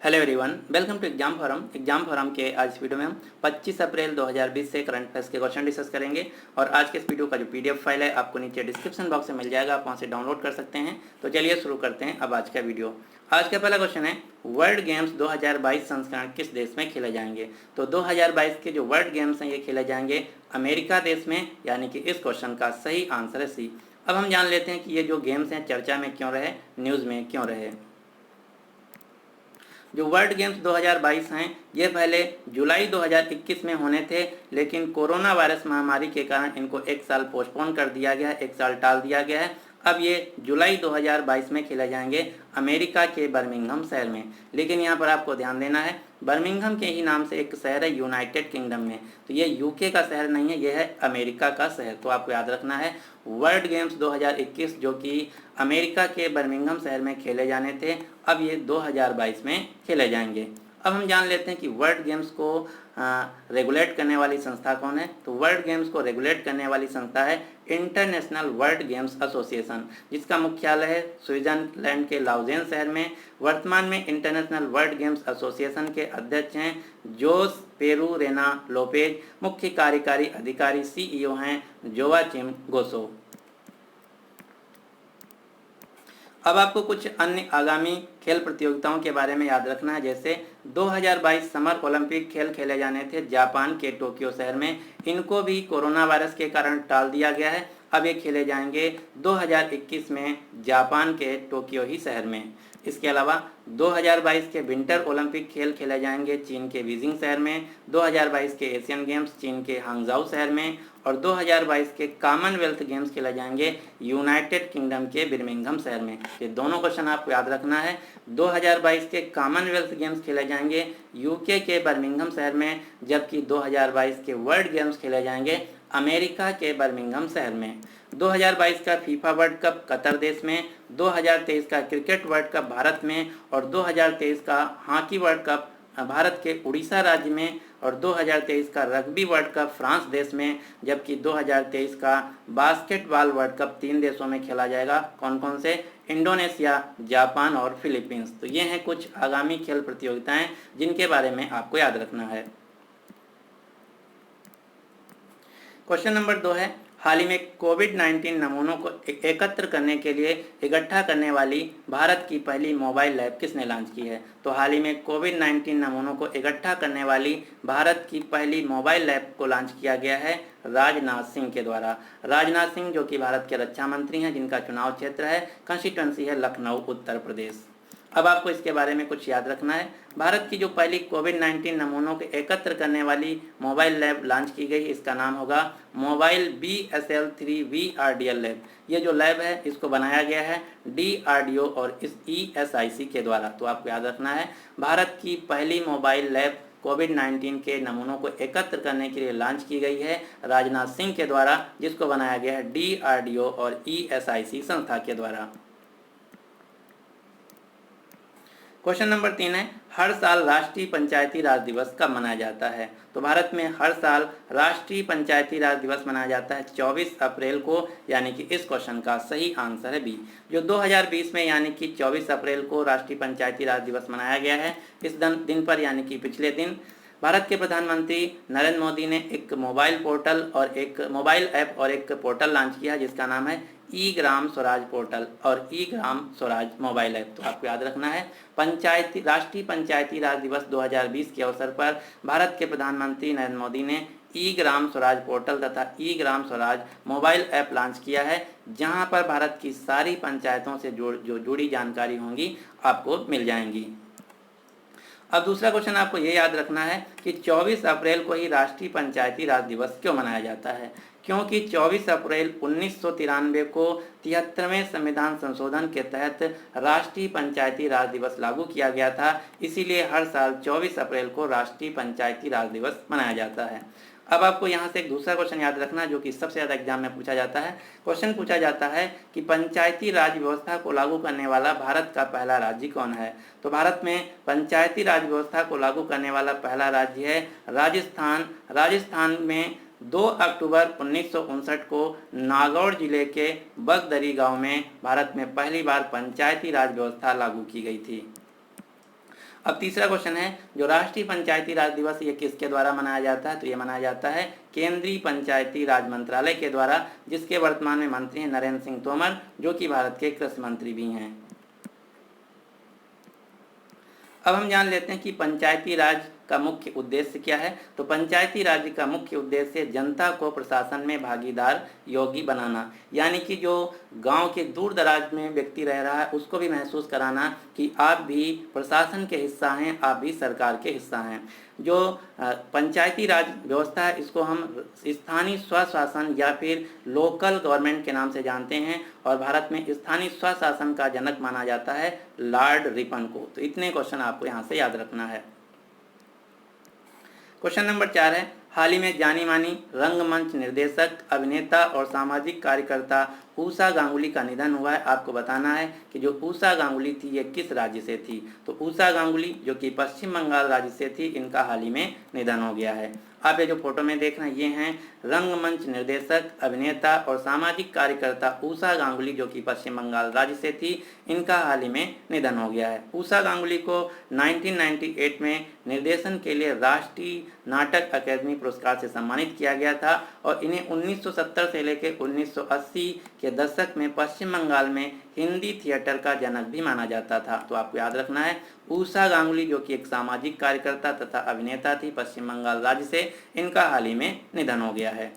Hello everyone, welcome to exam forum के आज इस वीडियो में हम 25 अप्रैल 2020 से करंट अफेयर्स के क्वेश्चन डिस्कस करेंगे। और आज के इस वीडियो का जो पीडीएफ फाइल है आपको नीचे डिस्क्रिप्शन बॉक्स में मिल जाएगा, आप वहां से डाउनलोड कर सकते हैं। तो चलिए शुरू करते हैं अब आज का वीडियो। आज का पहला क्वेश्चन है, वर्ल्ड गेम्स 2022 संस्करण किस देश में खेले जाएंगे? तो 2022 के जो वर्ल्ड गेम्स हैं ये खेले जाएंगे अमेरिका देश में, यानी कि इस क्वेश्चन का सही आंसर है सी। अब हम जान लेते हैं कि ये जो गेम्स हैं चर्चा में क्यों रहे, न्यूज़ में क्यों रहे। जो वर्ल्ड गेम्स 2022 हैं ये पहले जुलाई 2021 में होने थे, लेकिन कोरोना वायरस महामारी के कारण इनको एक साल पोस्टपोन कर दिया गया है, एक साल टाल दिया गया है। अब ये जुलाई 2022 में खेले जाएंगे अमेरिका के बर्मिंघम शहर में। लेकिन यहाँ पर आपको ध्यान देना है, बर्मिंघम के ही नाम से एक शहर है यूनाइटेड किंगडम में, तो ये यूके का शहर नहीं है, ये है अमेरिका का शहर। तो आपको याद रखना है वर्ल्ड गेम्स 2021 जो कि अमेरिका के बर्मिंघम शहर में खेले जाने थे, अब ये 2022 में खेले जाएंगे। अब हम जान लेते हैं कि वर्ल्ड गेम्स को रेगुलेट करने वाली संस्था कौन है। तो वर्ल्ड गेम्स को रेगुलेट करने वाली संस्था है इंटरनेशनल वर्ल्ड गेम्स एसोसिएशन, जिसका मुख्यालय है स्विट्जरलैंड के लाउजेन शहर में। वर्तमान में इंटरनेशनल वर्ल्ड गेम्स एसोसिएशन के अध्यक्ष हैं जोस पेरू रेना लोपेज, मुख्य कार्यकारी अधिकारी सीईओ हैं जोवाचिम गोसो। अब आपको कुछ अन्य आगामी खेल प्रतियोगिताओं के बारे में याद रखना है, जैसे 2022 समर ओलंपिक खेल खेले जाने थे जापान के टोक्यो शहर में, इनको भी कोरोना वायरस के कारण टाल दिया गया है। अब ये खेले जाएंगे 2021 में जापान के टोक्यो ही शहर में। इसके अलावा 2022 के विंटर ओलंपिक खेल खेले जाएंगे चीन के बीजिंग शहर में, 2022 के एशियन गेम्स चीन के हांगझाऊ शहर में, और 2022 के कॉमनवेल्थ गेम्स खेले जाएंगे यूनाइटेड किंगडम के बर्मिंघम शहर में। ये दोनों क्वेश्चन आपको याद रखना है। 2022 के कॉमनवेल्थ गेम्स खेले जाएंगे यूके के बर्मिंघम शहर में, जबकि 2022 के वर्ल्ड गेम्स खेले जाएंगे अमेरिका के बर्मिंघम शहर में। 2022 का फीफा वर्ल्ड कप कतर देश में, 2023 का क्रिकेट वर्ल्ड कप भारत में, और 2023 का हॉकी वर्ल्ड कप भारत के उड़ीसा राज्य में, और 2023 का रग्बी वर्ल्ड कप फ्रांस देश में, जबकि 2023 का बास्केटबॉल वर्ल्ड कप 3 देशों में खेला जाएगा। कौन कौन से? इंडोनेशिया, जापान और फिलीपींस। तो ये हैं कुछ आगामी खेल प्रतियोगिताएं जिनके बारे में आपको याद रखना है। क्वेश्चन नंबर 2 है, हाल ही में कोविड-19 नमूनों को एकत्र करने के लिए इकट्ठा करने वाली भारत की पहली मोबाइल लैब किसने लॉन्च की है? तो हाल ही में कोविड-19 नमूनों को इकट्ठा करने वाली भारत की पहली मोबाइल लैब को लॉन्च किया गया है राजनाथ सिंह के द्वारा। राजनाथ सिंह जो कि भारत के रक्षा मंत्री हैं, जिनका चुनाव क्षेत्र है, कंस्टिट्यूंसी है लखनऊ उत्तर प्रदेश। अब आपको इसके बारे में कुछ याद रखना है। भारत की जो पहली कोविड-19 नमूनों को एकत्र करने वाली मोबाइल लैब लॉन्च की गई, इसका नाम होगा मोबाइल BSL-3 VRDL लैब। ये जो लैब है इसको बनाया गया है DRDO और इस ESIC के द्वारा। तो आपको याद रखना है भारत की पहली मोबाइल लैब कोविड-19 के नमूनों को एकत्र करने के लिए लॉन्च की गई है राजनाथ सिंह के द्वारा, जिसको बनाया गया है DRDO और ESIC संस्था के द्वारा। क्वेश्चन नंबर 3 है, हर साल राष्ट्रीय पंचायती राज दिवस कब मनाया जाता है? तो भारत में हर साल राष्ट्रीय पंचायती राज दिवस मनाया जाता है 24 अप्रैल को, यानी कि इस क्वेश्चन का सही आंसर है बी। जो 2020 में यानी कि 24 अप्रैल को राष्ट्रीय पंचायती राज दिवस मनाया गया है, इस दिन पर यानी कि पिछले दिन भारत के प्रधानमंत्री नरेंद्र मोदी ने एक मोबाइल पोर्टल और एक मोबाइल ऐप और एक पोर्टल लॉन्च किया जिसका नाम है ई ग्राम स्वराज पोर्टल और ई ग्राम स्वराज मोबाइल ऐप। तो आपको याद रखना है राष्ट्रीय पंचायती राज दिवस 2020 के अवसर पर भारत के प्रधानमंत्री नरेंद्र मोदी ने ई ग्राम स्वराज पोर्टल तथा ई Gram Swaraj mobile app launch किया है, जहां पर भारत की सारी पंचायतों से जो जुड़ी जानकारी होंगी आपको मिल जाएंगी। अब दूसरा क्वेश्चन आपको ये याद रखना है कि 24 अप्रैल को ही राष्ट्रीय पंचायती राज दिवस क्यों मनाया जाता है? क्योंकि 24 अप्रैल 1993 को 73वें संविधान संशोधन के तहत राष्ट्रीय पंचायती राज दिवस लागू किया गया था, इसीलिए हर साल 24 अप्रैल को राष्ट्रीय पंचायती राज दिवस मनाया जाता है। अब आपको यहाँ से एक दूसरा क्वेश्चन याद रखना जो कि सबसे ज़्यादा एग्जाम में पूछा जाता है। क्वेश्चन पूछा जाता है कि पंचायती राज व्यवस्था को लागू करने वाला भारत का पहला राज्य कौन है? तो भारत में पंचायती राज व्यवस्था को लागू करने वाला पहला राज्य है राजस्थान। राजस्थान में 2 अक्टूबर 1959 को नागौर जिले के बगदरी गांव में भारत में पहली बार पंचायती राज व्यवस्था लागू की गई थी। अब तीसरा क्वेश्चन है, जो राष्ट्रीय पंचायती राज दिवस ये किसके द्वारा मनाया जाता है? तो ये मनाया जाता है केंद्रीय पंचायती राज मंत्रालय के द्वारा, जिसके वर्तमान में मंत्री हैं नरेंद्र सिंह तोमर, जो कि भारत के कृषि मंत्री भी हैं। अब हम जान लेते हैं कि पंचायती राज का मुख्य उद्देश्य क्या है। तो पंचायती राज का मुख्य उद्देश्य जनता को प्रशासन में भागीदार योगी बनाना, यानी कि जो गांव के दूर दराज में व्यक्ति रह रहा है उसको भी महसूस कराना कि आप भी प्रशासन के हिस्सा हैं, आप भी सरकार के हिस्सा हैं। जो पंचायती राज व्यवस्था है इसको हम स्थानीय स्वशासन या फिर लोकल गवर्नमेंट के नाम से जानते हैं, और भारत में स्थानीय स्वशासन का जनक माना जाता है लॉर्ड रिपन को। तो इतने क्वेश्चन आपको यहाँ से याद रखना है। क्वेश्चन नंबर 4 है, हाल ही में जानी मानी रंगमंच निर्देशक, अभिनेता और सामाजिक कार्यकर्ता उषा गांगुली का निधन हुआ है। आपको बताना है कि जो उषा गांगुली थी ये किस राज्य से थी। तो उषा गांगुली जो कि पश्चिम बंगाल राज्य से थी, इनका हाल ही में निधन हो गया है। आप ये जो फोटो में देख रहे हैं ये हैं रंगमंच निर्देशक, अभिनेता और सामाजिक कार्यकर्ता उषा गांगुली, जो कि पश्चिम बंगाल राज्य से थी। इनका हाल ही में निधन हो गया है। उषा गांगुली को 1998 में निर्देशन के लिए राष्ट्रीय नाटक अकादमी पुरस्कार से सम्मानित किया गया था, और इन्हें 1970 से लेकर 1980 के दशक में पश्चिम बंगाल में हिंदी थिएटर का जनक भी माना जाता था। तो आपको याद रखना है उषा गांगुली जो कि एक सामाजिक कार्यकर्ता तथा अभिनेता थी पश्चिम बंगाल राज्य से, इनका हाल ही में निधन हो गया है।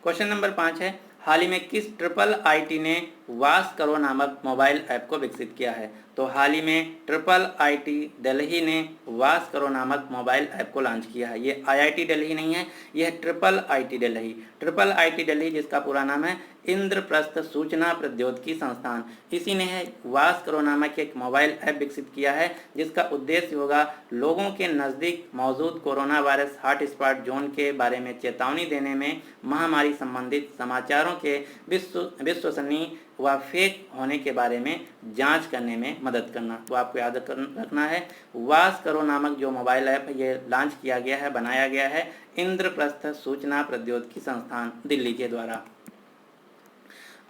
क्वेश्चन नंबर 5 है, हाल ही में किस ट्रिपल आईटी ने वास करो नामक मोबाइल ऐप को विकसित किया है? तो हाल ही में ट्रिपल आईटी दिल्ली ने वास करो नामक मोबाइल ऐप को लॉन्च किया है। ये आईआईटी दिल्ली नहीं है, यह triple IT Delhi. Triple IT Delhi जिसका पूरा नाम है इंद्रप्रस्थ सूचना प्रौद्योगिकी संस्थान, इसी ने है वास करो नामक एक मोबाइल ऐप विकसित किया है, जिसका उद्देश्य होगा लोगों के नज़दीक मौजूद कोरोना वायरस हॉटस्पॉट जोन के बारे में चेतावनी देने में महामारी संबंधित समाचारों के विश्वसनीय व फेक होने के बारे में जांच करने में मदद करना। तो आपको याद रखना है वास करो नामक जो मोबाइल ऐप है ये लॉन्च किया गया है, बनाया गया है इंद्रप्रस्थ सूचना प्रौद्योगिकी संस्थान दिल्ली के द्वारा।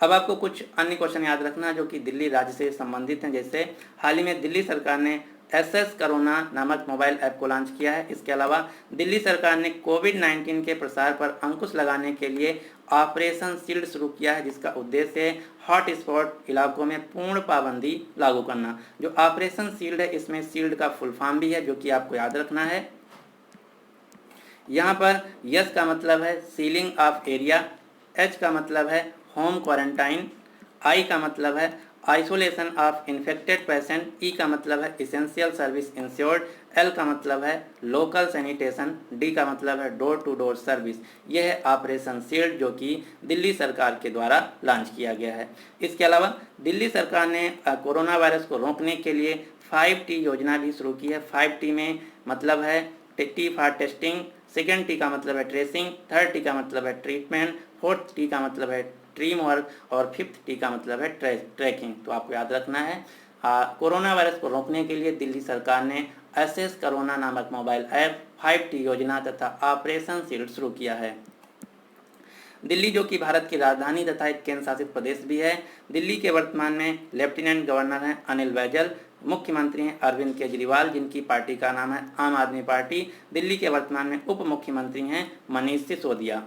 अब आपको कुछ अन्य क्वेश्चन याद रखना जो कि दिल्ली राज्य से संबंधित हैं। जैसे हाल ही में दिल्ली सरकार ने एसएस कोरोना नामक मोबाइल ऐप को लॉन्च किया है। इसके अलावा दिल्ली सरकार ने कोविड-19 के प्रसार पर अंकुश लगाने के लिए ऑपरेशन शील्ड शुरू किया है, जिसका उद्देश्य है हॉटस्पॉट इलाकों में पूर्ण पाबंदी लागू करना। जो ऑपरेशन शील्ड है इसमें शील्ड का फुल फॉर्म भी है जो कि आपको याद रखना है। यहाँ पर यस का मतलब है सीलिंग ऑफ एरिया, एच का मतलब है होम क्वारंटाइन, आई का मतलब है आइसोलेशन ऑफ इन्फेक्टेड पेशेंट, ई का मतलब है इसेंशियल सर्विस इंश्योर्ड, एल का मतलब है लोकल सैनिटेशन, डी का मतलब है डोर टू डोर सर्विस। यह है ऑपरेशन शील्ड जो कि दिल्ली सरकार के द्वारा लॉन्च किया गया है। इसके अलावा दिल्ली सरकार ने कोरोना वायरस को रोकने के लिए 5T योजना भी शुरू की है। 5T में मतलब है T for testing, second T का मतलब है ट्रेसिंग, थर्ड टी का मतलब है ट्रीटमेंट, फोर्थ टी का मतलब है टीम वर्क, और फिफ्थ टी का मतलब है ट्रैकिंग। तो आपको याद रखना है कोरोना वायरस को रोकने के लिए दिल्ली सरकार ने एसएस कोरोना नामक मोबाइल ऐप, 5T योजना तथा ऑपरेशन शील्ड शुरू किया है। दिल्ली जो कि भारत की राजधानी तथा एक केंद्र शासित प्रदेश भी है। दिल्ली के वर्तमान में लेफ्टिनेंट गवर्नर हैं अनिल बैजल, मुख्यमंत्री हैं अरविंद केजरीवाल जिनकी पार्टी का नाम है आम आदमी पार्टी। दिल्ली के वर्तमान में उप मुख्यमंत्री हैं मनीष सिसोदिया।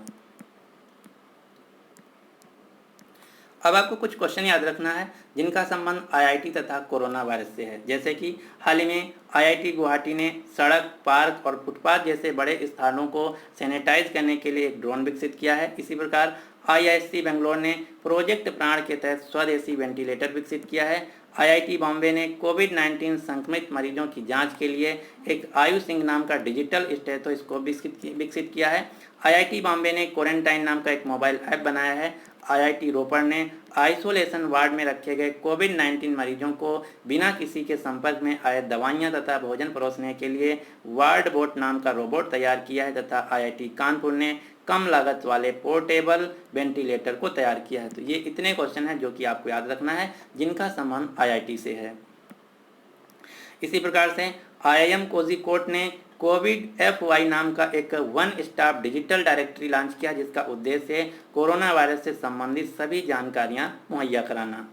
अब आपको कुछ क्वेश्चन याद रखना है जिनका संबंध आईआईटी तथा कोरोना वायरस से है। जैसे कि हाल ही में आईआईटी गुवाहाटी ने सड़क, पार्क और फुटपाथ जैसे बड़े स्थानों को सैनिटाइज करने के लिए एक ड्रोन विकसित किया है। इसी प्रकार आईआईएससी बेंगलोर ने प्रोजेक्ट प्राण के तहत स्वदेशी वेंटिलेटर विकसित किया है। आईआईटी बॉम्बे ने कोविड-19 संक्रमित मरीजों की जांच के लिए एक आयु सिंह नाम का डिजिटल स्टेथोस्कोप विकसित किया है। आईआईटी बॉम्बे ने क्वारंटाइन नाम का एक मोबाइल ऐप बनाया है। आईआईटी रोपड़ ने आइसोलेशन वार्ड में रखे गए कोविड-19 मरीजों को बिना किसी के संपर्क में आए दवाइयां तथा भोजन परोसने के लिए वार्ड बोट नाम का रोबोट तैयार किया है तथा आईआईटी कानपुर ने कम लागत वाले पोर्टेबल वेंटिलेटर को तैयार किया है। तो ये इतने क्वेश्चन हैं जो कि आपको याद रखना है जिनका संबंध आईआईटी से है। इसी प्रकार से आईआईएम कोझिकोड ने कोविड FY नाम का एक one stop digital directory launch किया जिसका उद्देश्य है कोरोना वायरस से संबंधित सभी जानकारियां मुहैया कराना।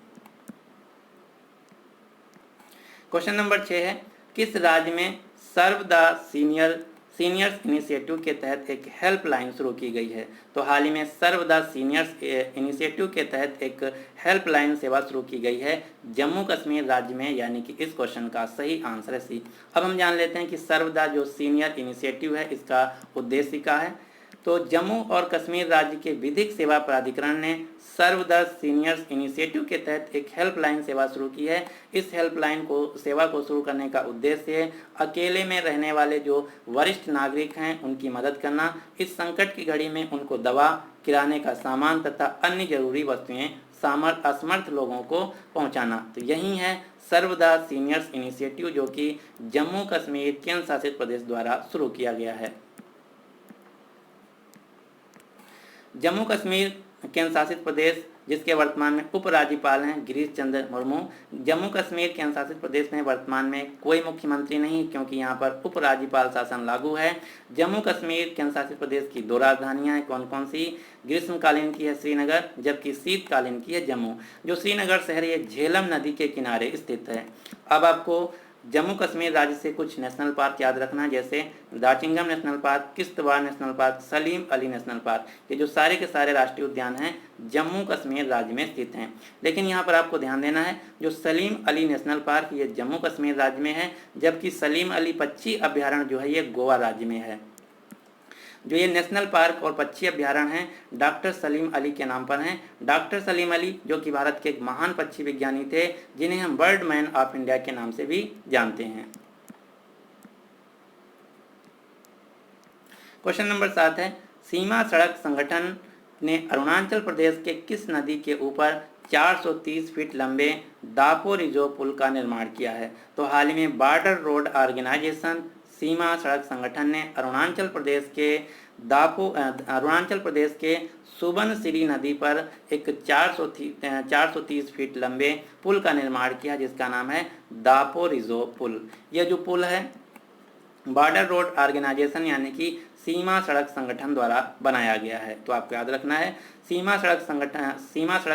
क्वेश्चन नंबर 6 है, किस राज्य में सर्व द सीनियर्स इनिशिएटिव के तहत एक हेल्पलाइन शुरू की गई है? तो हाल ही में सर्व द सीनियर्स इनिशिएटिव के तहत एक हेल्पलाइन सेवा शुरू की गई है जम्मू कश्मीर राज्य में, यानी कि इस क्वेश्चन का सही आंसर है सी। अब हम जान लेते हैं कि सर्व द जो सीनियर इनिशिएटिव है इसका उद्देश्य क्या है। तो जम्मू और कश्मीर राज्य के विधिक सेवा प्राधिकरण ने सर्व द सीनियर्स इनिशिएटिव के तहत एक हेल्पलाइन सेवा शुरू की है। इस हेल्पलाइन सेवा को शुरू करने का उद्देश्य है अकेले में रहने वाले जो वरिष्ठ नागरिक हैं उनकी मदद करना, इस संकट की घड़ी में उनको दवा, किराने का सामान तथा अन्य जरूरी वस्तुएं असमर्थ लोगों को पहुंचाना। तो यही है सर्व द सीनियर्स इनिशिएटिव जो कि जम्मू कश्मीर केंद्र शासित प्रदेश द्वारा शुरू किया गया है। जम्मू कश्मीर केंद्र शासित प्रदेश जिसके वर्तमान में उपराज्यपाल हैं गिरीश चंद्र मुर्मू। जम्मू कश्मीर केंद्र शासित प्रदेश में वर्तमान में कोई मुख्यमंत्री नहीं, क्योंकि यहाँ पर उपराज्यपाल शासन लागू है। जम्मू कश्मीर केंद्र शासित प्रदेश की 2 राजधानियाँ हैं, कौन कौन सी? ग्रीष्मकालीन की है श्रीनगर, जबकि शीतकालीन की है जम्मू। जो श्रीनगर शहर ये झेलम नदी के किनारे स्थित है। अब आपको जम्मू कश्मीर राज्य से कुछ नेशनल पार्क याद रखना, जैसे Dachigam national park, Kishtwar national park, Salim Ali national park. ये जो सारे के सारे राष्ट्रीय उद्यान हैं जम्मू कश्मीर राज्य में स्थित हैं। लेकिन यहाँ पर आपको ध्यान देना है, जो सलीम अली नेशनल पार्क ये जम्मू कश्मीर राज्य में है, जबकि सलीम अली पक्षी अभ्यारण्य जो है ये गोवा राज्य में है। जो ये नेशनल पार्क और पक्षी अभ्यारण्य हैं डॉक्टर सलीम अली के नाम पर हैं। डॉक्टर सलीम अली जो कि भारत के एक महान पक्षी विज्ञानी थे, जिन्हें हम बर्ड मैन ऑफ इंडिया के नाम से भी जानते हैं। क्वेश्चन नंबर 7 है, सीमा सड़क संगठन ने अरुणाचल प्रदेश के किस नदी के ऊपर 430 फीट लंबे दापोरिजो पुल का निर्माण किया है? तो हाल ही में बॉर्डर रोड ऑर्गेनाइजेशन सीमा सड़क संगठन ने अरुणाचल प्रदेश के सुबनसिरी नदी पर एक 430 फीट लंबे पुल का निर्माण किया, जिसका नाम है दापोरिजो पुल। यह जो पुल है बॉर्डर रोड ऑर्गेनाइजेशन यानी कि सीमा सड़क संगठन द्वारा बनाया गया है। तो आपको याद रखना है, सीमा सड़क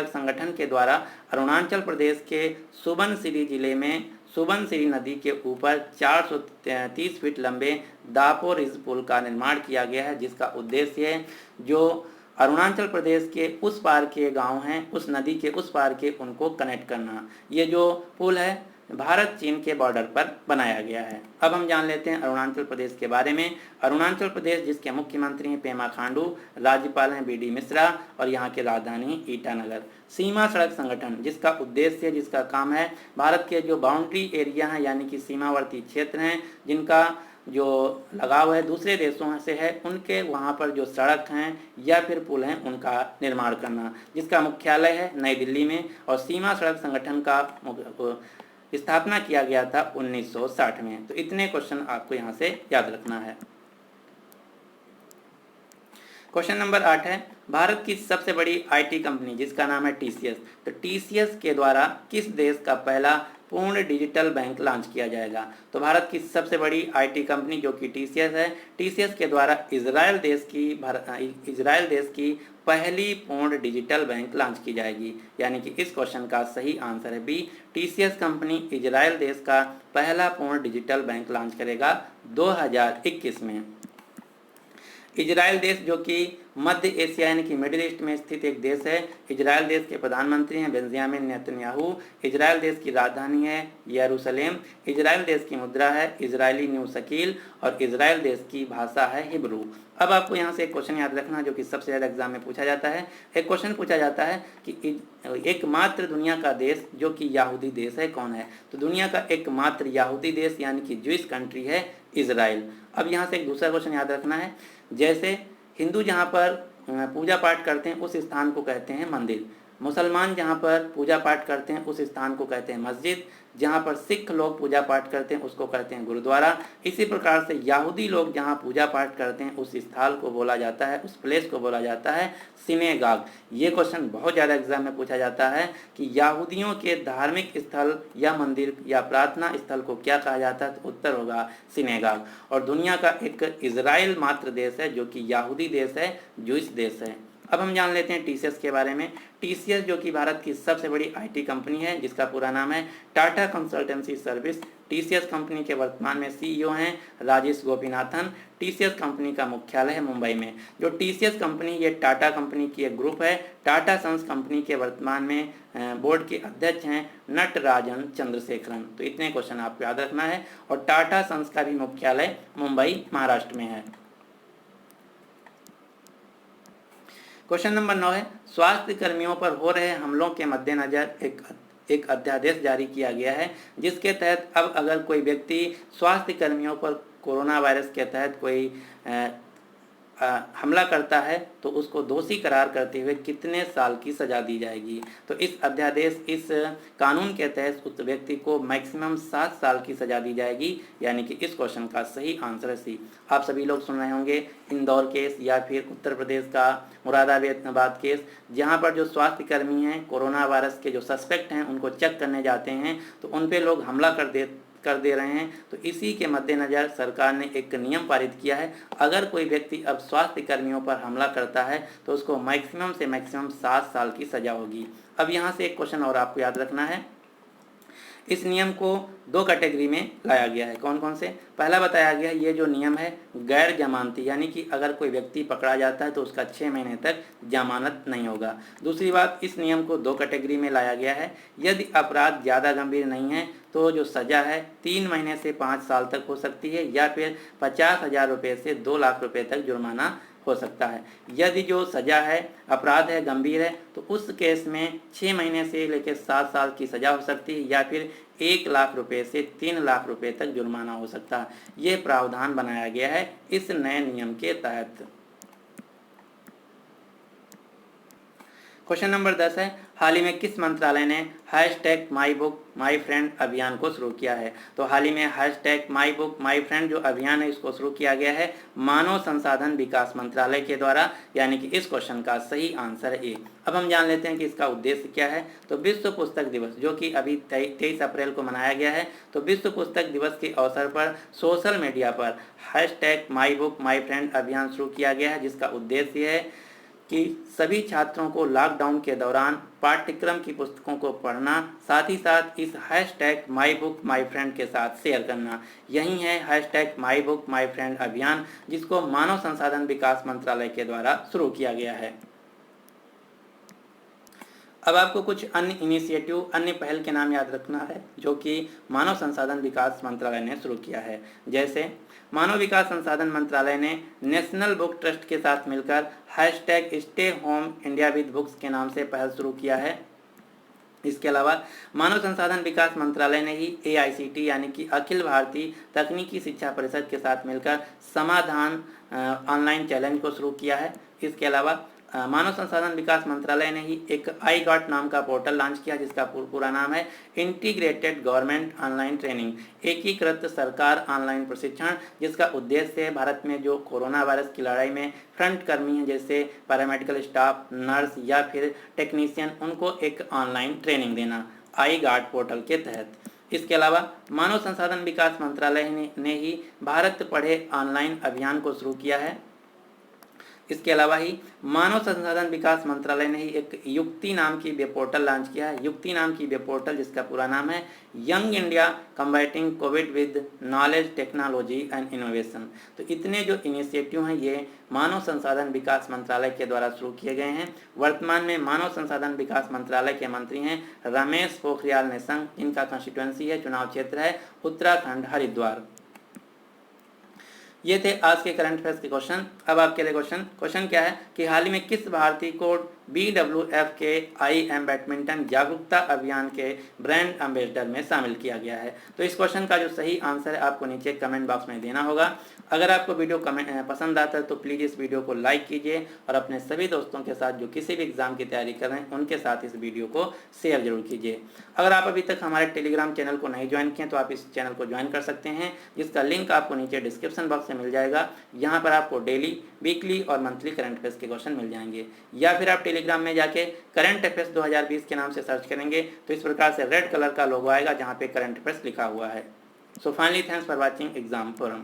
संगठन के द्वारा अरुणाचल प्रदेश के सुबनसिरी जिले में सुबनसिरी नदी के ऊपर 430 फीट लंबे दापोरिज पुल का निर्माण किया गया है, जिसका उद्देश्य है जो अरुणाचल प्रदेश के उस पार के गांव हैं, उस नदी के उस पार के, उनको कनेक्ट करना। ये जो पुल है भारत चीन के बॉर्डर पर बनाया गया है। अब हम जान लेते हैं अरुणाचल प्रदेश के बारे में। अरुणाचल प्रदेश जिसके मुख्यमंत्री हैं पेमा खांडू, राज्यपाल हैं बीडी मिश्रा और यहाँ की राजधानी ईटानगर। सीमा सड़क संगठन जिसका उद्देश्य, जिसका काम है भारत के जो बाउंड्री एरिया हैं यानी कि सीमावर्ती क्षेत्र हैं जिनका जो लगाव है दूसरे देशों से है, उनके वहाँ पर जो सड़क हैं या फिर पुल हैं उनका निर्माण करना, जिसका मुख्यालय है नई दिल्ली में। और सीमा सड़क संगठन का स्थापना किया गया था 1960 में। तो इतने क्वेश्चन आपको यहाँ से याद रखना है। क्वेश्चन नंबर 8 है, भारत की सबसे बड़ी आईटी कंपनी जिसका नाम है टीसीएस, तो टीसीएस के द्वारा किस देश का पहला पूर्ण डिजिटल बैंक लॉन्च किया जाएगा? तो भारत की सबसे बड़ी आईटी कंपनी जो कि टीसीएस है, टीसीएस के द्वारा इजराइल देश की पहली पूर्ण डिजिटल बैंक लॉन्च की जाएगी। यानी कि इस क्वेश्चन का सही आंसर है बी, टीसीएस कंपनी इजराइल देश का पहला पूर्ण डिजिटल बैंक लॉन्च करेगा 2021 में। इजराइल देश जो कि मध्य एशिया यानी कि मिडिल ईस्ट में स्थित एक देश है। इजराइल देश के प्रधानमंत्री हैं बेंजामिन नेतन्याहू। इजराइल देश की राजधानी है यरूशलेम। इजराइल देश की मुद्रा है इजरायली न्यू शकील और इजराइल देश की भाषा है हिब्रू। अब आपको यहाँ से एक क्वेश्चन याद रखना जो कि सबसे ज़्यादा एग्जाम में पूछा जाता है। एक क्वेश्चन पूछा जाता है कि एकमात्र दुनिया का देश जो कि यहूदी देश है कौन है? तो दुनिया का एकमात्र यहूदी देश यानी कि ज्यूइश कंट्री है इजराइल। अब यहाँ से एक दूसरा क्वेश्चन याद रखना है, जैसे हिंदू जहाँ पर पूजा पाठ करते हैं उस स्थान को कहते हैं मंदिर, मुसलमान जहाँ पर पूजा पाठ करते हैं उस स्थान को कहते हैं मस्जिद, जहाँ पर सिख लोग पूजा पाठ करते हैं उसको कहते हैं गुरुद्वारा। इसी प्रकार से यहूदी लोग जहाँ पूजा पाठ करते हैं उस स्थल को बोला जाता है, उस प्लेस को बोला जाता है सिनेगाग। ये क्वेश्चन बहुत ज़्यादा एग्जाम में पूछा जाता है कि यहूदियों के धार्मिक स्थल या मंदिर या प्रार्थना स्थल को क्या कहा जाता है? तो उत्तर होगा सिनेगाग। और दुनिया का एक इजराइल मात्र देश है जो कि यहूदी देश है, ज्यूइश देश है। अब हम जान लेते हैं टीसीएस के बारे में। टीसीएस जो कि भारत की सबसे बड़ी आईटी कंपनी है, जिसका पूरा नाम है Tata consultancy service. TCS company के वर्तमान में सीईओ हैं राजेश गोपीनाथन। टीसीएस कंपनी का मुख्यालय है मुंबई में। जो टीसीएस कंपनी ये टाटा कंपनी की एक ग्रुप है। टाटा सन्स कंपनी के वर्तमान में बोर्ड के अध्यक्ष हैं नटराजन चंद्रशेखरन। तो इतने क्वेश्चन आपको याद रखना है। और टाटा सन्स का भी मुख्यालय मुंबई महाराष्ट्र में है। क्वेश्चन नंबर 9 है, स्वास्थ्य कर्मियों पर हो रहे हमलों के मद्देनजर एक अध्यादेश जारी किया गया है, जिसके तहत अब अगर कोई व्यक्ति स्वास्थ्य कर्मियों पर कोरोना वायरस के तहत कोई हमला करता है तो उसको दोषी करार करते हुए कितने साल की सज़ा दी जाएगी। तो इस अध्यादेश, इस कानून के तहत उस व्यक्ति को मैक्सिमम 7 साल की सज़ा दी जाएगी। यानी कि इस क्वेश्चन का सही आंसर है सी। आप सभी लोग सुन रहे होंगे इंदौर केस या फिर उत्तर प्रदेश का मुरादाबाद केस, जहाँ पर जो स्वास्थ्य कर्मी हैं कोरोना वायरस के जो सस्पेक्ट हैं उनको चेक करने जाते हैं तो उन पे लोग हमला कर दे रहे हैं। तो इसी के मद्देनज़र सरकार ने एक नियम पारित किया है, अगर कोई व्यक्ति अब स्वास्थ्य कर्मियों पर हमला करता है तो उसको मैक्सिमम से मैक्सिमम 7 साल की सज़ा होगी। अब यहाँ से एक क्वेश्चन और आपको याद रखना है। इस नियम को 2 कैटेगरी में लाया गया है। कौन कौन से? पहला बताया गया है, ये जो नियम है गैर जमानती, यानी कि अगर कोई व्यक्ति पकड़ा जाता है तो उसका 6 महीने तक जमानत नहीं होगा। दूसरी बात, इस नियम को 2 कैटेगरी में लाया गया है। यदि अपराध ज़्यादा गंभीर नहीं है तो जो सज़ा है 3 महीने से 5 साल तक हो सकती है, या फिर 50,000 रुपये से 2 लाख रुपये तक जुर्माना हो सकता है। यदि जो सज़ा है, अपराध है, गंभीर है, तो उस केस में 6 महीने से लेकर 7 साल की सज़ा हो सकती है, या फिर 1 लाख रुपये से 3 लाख रुपये तक जुर्माना हो सकता है। ये प्रावधान बनाया गया है इस नए नियम के तहत। क्वेश्चन नंबर 10 है, हाल ही में किस मंत्रालय ने #MyBook MyFriend अभियान को शुरू किया है? तो हाल ही में #MyBook MyFriend जो अभियान है इसको शुरू किया गया है मानव संसाधन विकास मंत्रालय के द्वारा। यानी कि इस क्वेश्चन का सही आंसर है ए। अब हम जान लेते हैं कि इसका उद्देश्य क्या है। तो विश्व पुस्तक दिवस जो कि अभी 23 अप्रैल को मनाया गया है, तो विश्व पुस्तक दिवस के अवसर पर सोशल मीडिया पर #MyBook MyFriend अभियान शुरू किया गया है, जिसका उद्देश्य है कि सभी छात्रों को लॉकडाउन के दौरान पाठ्यक्रम की पुस्तकों को पढ़ना, साथ ही साथ इस #MyBook MyFriend के साथ शेयर करना। यही है #MyBook MyFriend अभियान, जिसको मानव संसाधन विकास मंत्रालय के द्वारा शुरू किया गया है। अब आपको कुछ अन्य इनिशिएटिव, अन्य पहल के नाम याद रखना है जो कि मानव संसाधन विकास मंत्रालय ने शुरू किया है। जैसे मानव विकास संसाधन मंत्रालय ने नेशनल बुक ट्रस्ट के साथ मिलकर #Stay Home India with Books के नाम से पहल शुरू किया है। इसके अलावा मानव संसाधन विकास मंत्रालय ने ही AICT यानी कि अखिल भारतीय तकनीकी शिक्षा परिषद के साथ मिलकर समाधान ऑनलाइन चैलेंज को शुरू किया है। इसके अलावा मानव संसाधन विकास मंत्रालय ने ही एक iGOT नाम का पोर्टल लॉन्च किया, जिसका पूरा नाम है इंटीग्रेटेड गवर्नमेंट ऑनलाइन ट्रेनिंग, एकीकृत सरकार ऑनलाइन प्रशिक्षण, जिसका उद्देश्य है भारत में जो कोरोना वायरस की लड़ाई में फ्रंट कर्मी हैं जैसे पैरामेडिकल स्टाफ, नर्स या फिर टेक्नीशियन, उनको एक ऑनलाइन ट्रेनिंग देना iGOT पोर्टल के तहत। इसके अलावा मानव संसाधन विकास मंत्रालय ने ही भारत पढ़े ऑनलाइन अभियान को शुरू किया है। इसके अलावा ही मानव संसाधन विकास मंत्रालय ने ही एक युक्ति नाम की वेब पोर्टल लॉन्च किया है। युक्ति नाम की वेब पोर्टल, जिसका पूरा नाम है young India combating Covid with knowledge technology and innovation. तो इतने जो इनिशिएटिव हैं ये मानव संसाधन विकास मंत्रालय के द्वारा शुरू किए गए हैं। वर्तमान में मानव संसाधन विकास मंत्रालय के मंत्री हैं रमेश पोखरियाल निशंक, जिनका कंस्टिट्यूएंसी है, चुनाव क्षेत्र है उत्तराखंड हरिद्वार। ये थे आज के करंट अफेयर्स के क्वेश्चन। अब आपके लिए क्वेश्चन क्या है कि हाल ही में किस भारतीय को BWF के IM बैडमिंटन जागरूकता अभियान के ब्रांड एम्बेसडर में शामिल किया गया है? तो इस क्वेश्चन का जो सही आंसर है आपको नीचे कमेंट बॉक्स में देना होगा। अगर आपको वीडियो पसंद आता है तो प्लीज़ इस वीडियो को लाइक कीजिए और अपने सभी दोस्तों के साथ जो किसी भी एग्जाम की तैयारी कर रहे हैं उनके साथ इस वीडियो को शेयर जरूर कीजिए। अगर आप अभी तक हमारे टेलीग्राम चैनल को नहीं ज्वाइन किए तो आप इस चैनल को ज्वाइन कर सकते हैं, जिसका लिंक आपको नीचे डिस्क्रिप्शन बॉक्स में मिल जाएगा। यहाँ पर आपको डेली, वीकली और मंथली करंट अफेयर्स के क्वेश्चन मिल जाएंगे, या फिर आप टेलीग्राम में जाके करंट अफेयर्स 2020 के नाम से सर्च करेंगे तो इस प्रकार से रेड कलर का लोगो आएगा जहाँ पे करंट अफेयर्स लिखा हुआ है। So finally thanks for watching exam forum.